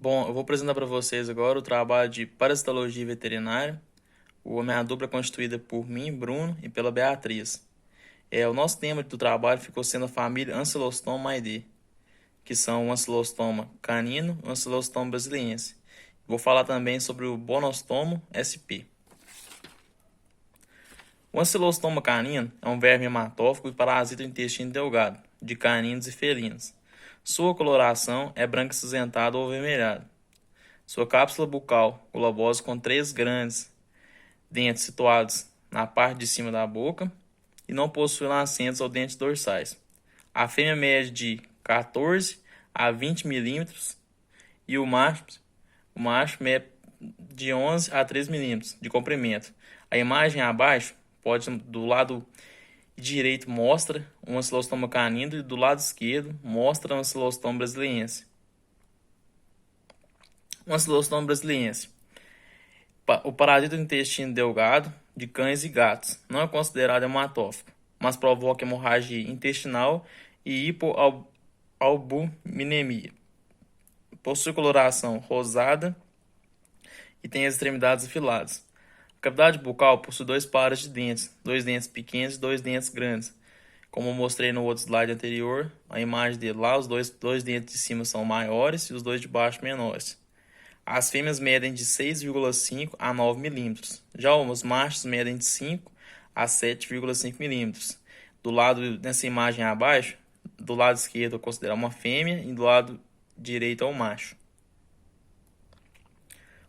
Bom, eu vou apresentar para vocês agora o trabalho de parasitologia veterinária. A dupla é constituída por mim, Bruno, e pela Beatriz. O nosso tema do trabalho ficou sendo a família Ancylostoma que são o Ancylostoma canino e o Ancylostoma brasiliense. Vou falar também sobre o Bonostomo sp. O Ancylostoma canino é um verme hematófago e parasita do intestino delgado, de caninos e felinos. Sua coloração é branco acinzentado ou avermelhado. Sua cápsula bucal globosa com 3 grandes dentes situados na parte de cima da boca e não possui lancentes ou dentes dorsais. A fêmea mede de 14 a 20 milímetros e o macho mede de 11 a 13 milímetros de comprimento. A imagem abaixo do lado direito mostra um Ancylostoma canino e do lado esquerdo mostra um Ancylostoma brasiliense. O Ancylostoma brasiliense. O parasita do intestino delgado de cães e gatos não é considerado hematófago, mas provoca hemorragia intestinal e hipoalbuminemia. Possui coloração rosada e tem as extremidades afiladas. A cavidade bucal possui 2 pares de dentes, 2 dentes pequenos e 2 dentes grandes. Como eu mostrei no outro slide anterior, a imagem dele lá, os dois dentes de cima são maiores e os 2 de baixo menores. As fêmeas medem de 6,5 a 9 milímetros. Já os machos medem de 5 a 7,5 milímetros. Nessa imagem abaixo, do lado esquerdo eu considero uma fêmea e do lado direito é um macho.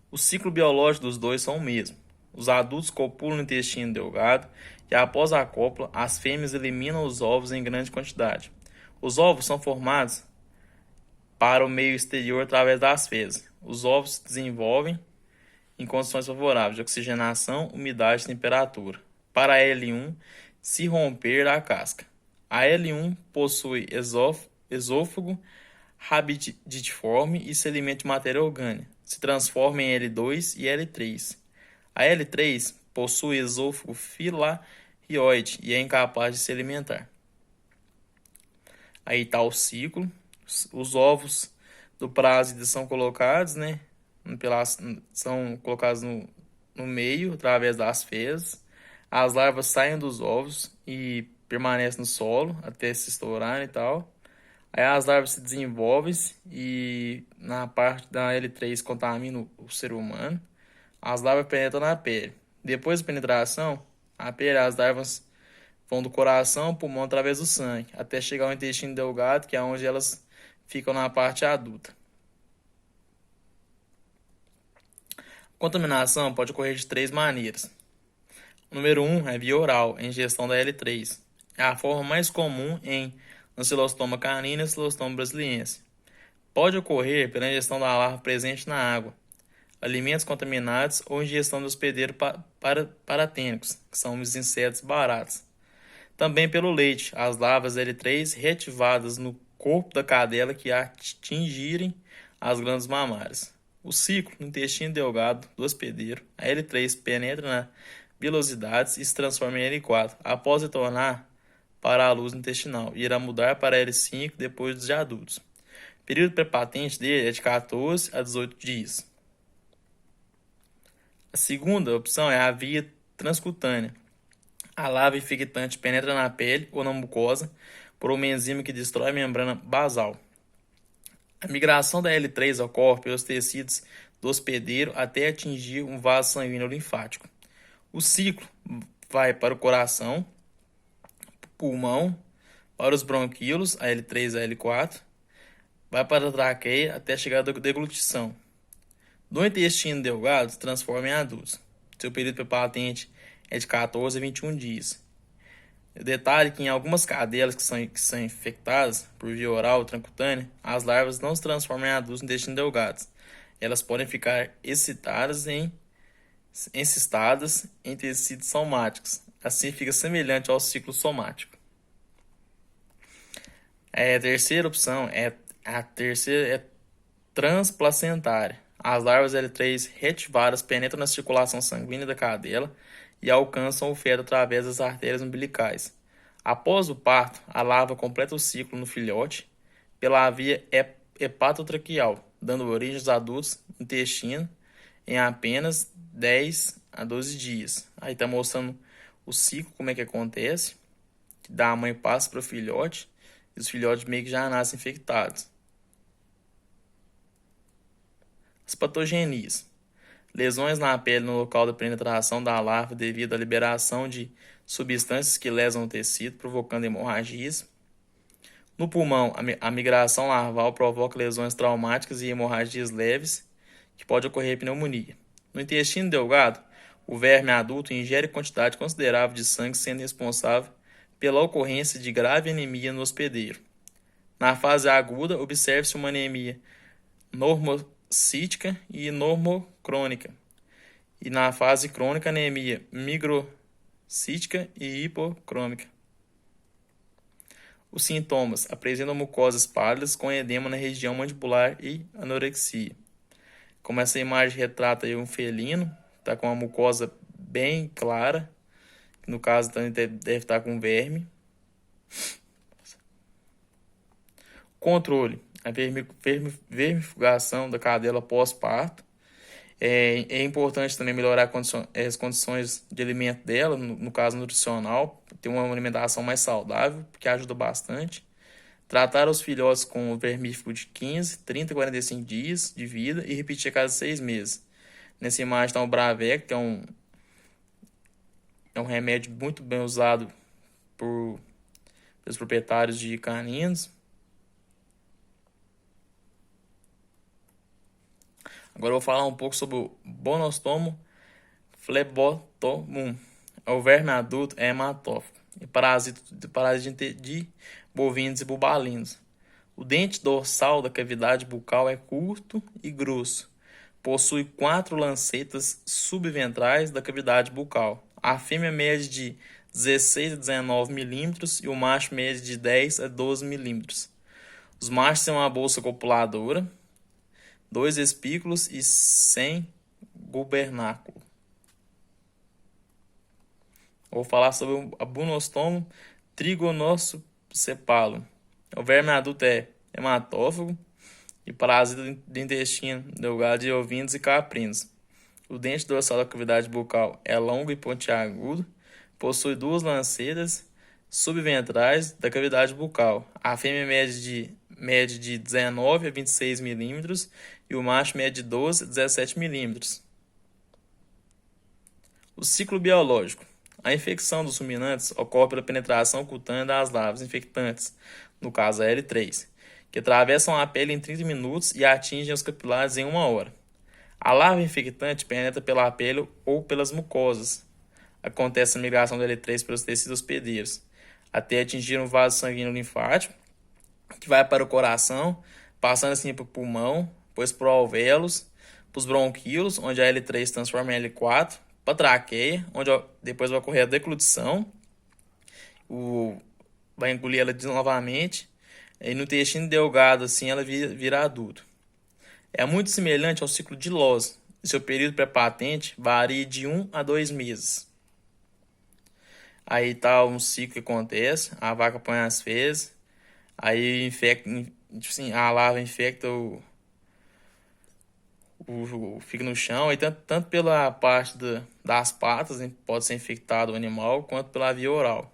O ciclo biológico dos dois são o mesmo. Os adultos copulam no intestino delgado e após a cópula, as fêmeas eliminam os ovos em grande quantidade. Os ovos são formados para o meio exterior através das fezes. Os ovos se desenvolvem em condições favoráveis de oxigenação, umidade e temperatura. Para a L1, se romper a casca. A L1 possui esôfago rabiditiforme e se alimenta de matéria orgânica. Se transforma em L2 e L3. A L3 possui esôfago filarioide e é incapaz de se alimentar. Aí está o ciclo. Os ovos do parásita são colocados, no meio, através das fezes. As larvas saem dos ovos e permanecem no solo até se estourarem e tal. Aí as larvas se desenvolvem e na parte da L3 contamina o ser humano. As larvas penetram na pele. Depois da penetração, as larvas vão do coração ao pulmão através do sangue, até chegar ao intestino delgado, que é onde elas ficam na parte adulta. A contaminação pode ocorrer de 3 maneiras. O número 1 é via oral, em ingestão da L3. É a forma mais comum em Ancylostoma canino e Ancylostoma brasiliense. Pode ocorrer pela ingestão da larva presente na água, alimentos contaminados ou ingestão de hospedeiros paratênicos, que são os insetos baratos. Também pelo leite, as larvas L3 reativadas no corpo da cadela que atingirem as glândulas mamárias. O ciclo no intestino delgado do hospedeiro, a L3 penetra na vilosidades e se transforma em L4 após retornar para a luz intestinal e irá mudar para L5 depois dos adultos. O período pré-patente dele é de 14 a 18 dias. A segunda opção é a via transcutânea. A larva infectante penetra na pele ou na mucosa por uma enzima que destrói a membrana basal. A migração da L3 ocorre pelos tecidos do hospedeiro até atingir um vaso sanguíneo linfático. O ciclo vai para o coração, pulmão, para os bronquíolos, a L3 e a L4, vai para a traqueia até chegar à deglutição. Do intestino delgado se transforma em adultos. Seu período pré-patente é de 14 a 21 dias. O detalhe é que em algumas cadelas que são infectadas por via oral ou transcutânea, as larvas não se transformam em adultos no intestino delgado. Elas podem ficar encistadas em tecidos somáticos. Assim fica semelhante ao ciclo somático. A terceira opção é transplacentária. As larvas L3 reativadas penetram na circulação sanguínea da cadela e alcançam o feto através das artérias umbilicais. Após o parto, a larva completa o ciclo no filhote pela via hepatotraqueal, dando origem aos adultos no intestino em apenas 10 a 12 dias. Aí está mostrando o ciclo, como é que acontece, que da mãe passa para o filhote, e os filhotes meio que já nascem infectados. As patogenias. Lesões na pele no local da penetração da larva devido à liberação de substâncias que lesam o tecido, provocando hemorragias. No pulmão, a migração larval provoca lesões traumáticas e hemorragias leves, que pode ocorrer pneumonia. No intestino delgado, o verme adulto ingere quantidade considerável de sangue, sendo responsável pela ocorrência de grave anemia no hospedeiro. Na fase aguda, observe-se uma anemia normocítica e normocrônica. E na fase crônica, anemia migrocítica e hipocrômica. Os sintomas apresentam mucosas pálidas com edema na região mandibular e anorexia. Como essa imagem retrata aí um felino, está com uma mucosa bem clara, que no caso também deve estar com verme. Controle: a vermifugação da cadela pós-parto. É importante também melhorar as condições de alimento dela, no caso nutricional, ter uma alimentação mais saudável, que ajuda bastante. Tratar os filhotes com vermífugo de 15, 30 e 45 dias de vida e repetir a cada 6 meses. Nessa imagem está o Bravec, que é um remédio muito bem usado pelos proprietários de caninos. Agora eu vou falar um pouco sobre o Bonostomo flebotomum. O verme adulto é hematófago e parasita de bovinos e bubalinos. O dente dorsal da cavidade bucal é curto e grosso. Possui 4 lancetas subventrais da cavidade bucal. A fêmea mede de 16 a 19 milímetros e o macho mede de 10 a 12 milímetros. Os machos têm uma bolsa copuladora, 2 espículos e sem gubernáculo. Vou falar sobre o Bunostomo trigonocephalum. O verme adulto é hematófago e parasita do intestino delgado de ovinos e caprinos. O dente dorsal da cavidade bucal é longo e pontiagudo, possui 2 lancetas subventrais da cavidade bucal. A fêmea mede de 19 a 26 milímetros e o macho mede de 12 a 17 milímetros. O ciclo biológico. A infecção dos ruminantes ocorre pela penetração cutânea das larvas infectantes, no caso a L3, que atravessam a pele em 30 minutos e atingem os capilares em 1 hora. A larva infectante penetra pela pele ou pelas mucosas. Acontece a migração da L3 pelos tecidos hospedeiros, até atingir um vaso sanguíneo linfático, que vai para o coração, passando assim para o pulmão, depois para o alvéolos, para os bronquíolos, onde a L3 transforma em L4, para a traqueia, onde depois vai ocorrer a deglutição, vai engolir ela novamente, e no intestino delgado assim ela vira adulto. É muito semelhante ao ciclo de Loz, e seu período pré-patente varia de 1 a 2 meses. Aí está um ciclo que acontece, a vaca põe as fezes, aí infecta, tipo assim, a larva infecta fica no chão, e tanto pela parte das patas, né, pode ser infectado o animal, quanto pela via oral.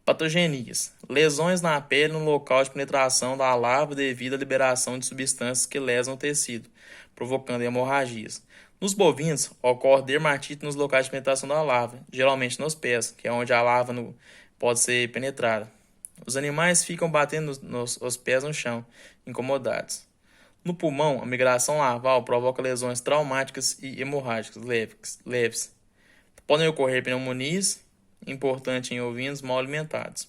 Patogenias. Lesões na pele no local de penetração da larva devido à liberação de substâncias que lesam o tecido, provocando hemorragias. Nos bovinos, ocorre dermatite nos locais de penetração da larva, geralmente nos pés, que é onde a larva pode ser penetrada. Os animais ficam batendo os pés no chão, incomodados. No pulmão, a migração larval provoca lesões traumáticas e hemorrágicas leves. Podem ocorrer pneumonias, importante em ovinos mal alimentados.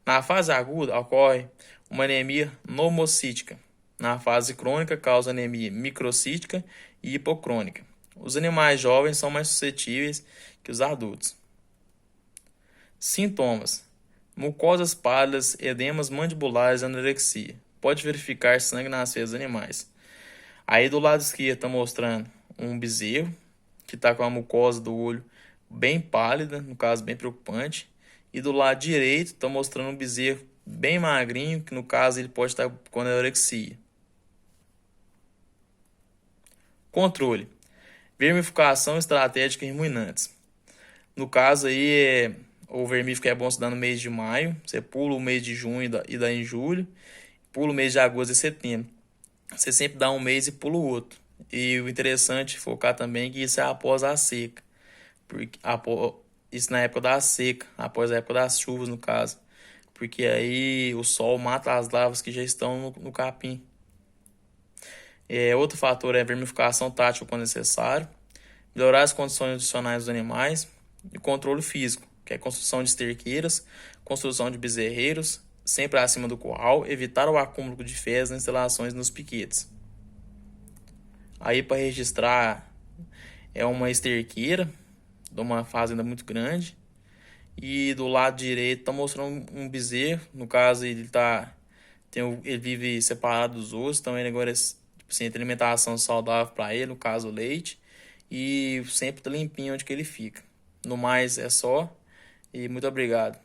Na fase aguda, ocorre uma anemia normocítica. Na fase crônica, causa anemia microcítica e hipocrônica. Os animais jovens são mais suscetíveis que os adultos. Sintomas: mucosas pálidas, edemas mandibulares e anorexia. Pode verificar sangue nas fezes dos animais. Aí do lado esquerdo está mostrando um bezerro que está com a mucosa do olho bem pálida, no caso bem preocupante. E do lado direito está mostrando um bezerro bem magrinho, que no caso ele pode estar com anorexia. Controle. Vermificação estratégica em ruminantes. No caso aí, o vermífugo é bom se dar no mês de maio. Você pula o mês de junho e dá em julho. Pula o mês de agosto e setembro. Você sempre dá um mês e pula o outro. E o interessante é focar também que isso é após a seca. Porque, isso na época da seca, após a época das chuvas, no caso. Porque aí o sol mata as larvas que já estão no capim. Outro fator é a vermificação tática quando necessário, melhorar as condições nutricionais dos animais e controle físico, que é construção de esterqueiras, construção de bezerreiros, sempre acima do curral, evitar o acúmulo de fezes nas instalações nos piquetes. Aí para registrar é uma esterqueira de uma fazenda muito grande e do lado direito está mostrando um bezerro, no caso ele vive separado dos outros, então ele agora tipo assim, tem alimentação saudável para ele, no caso o leite, e sempre tá limpinho onde que ele fica. No mais é só, e muito obrigado.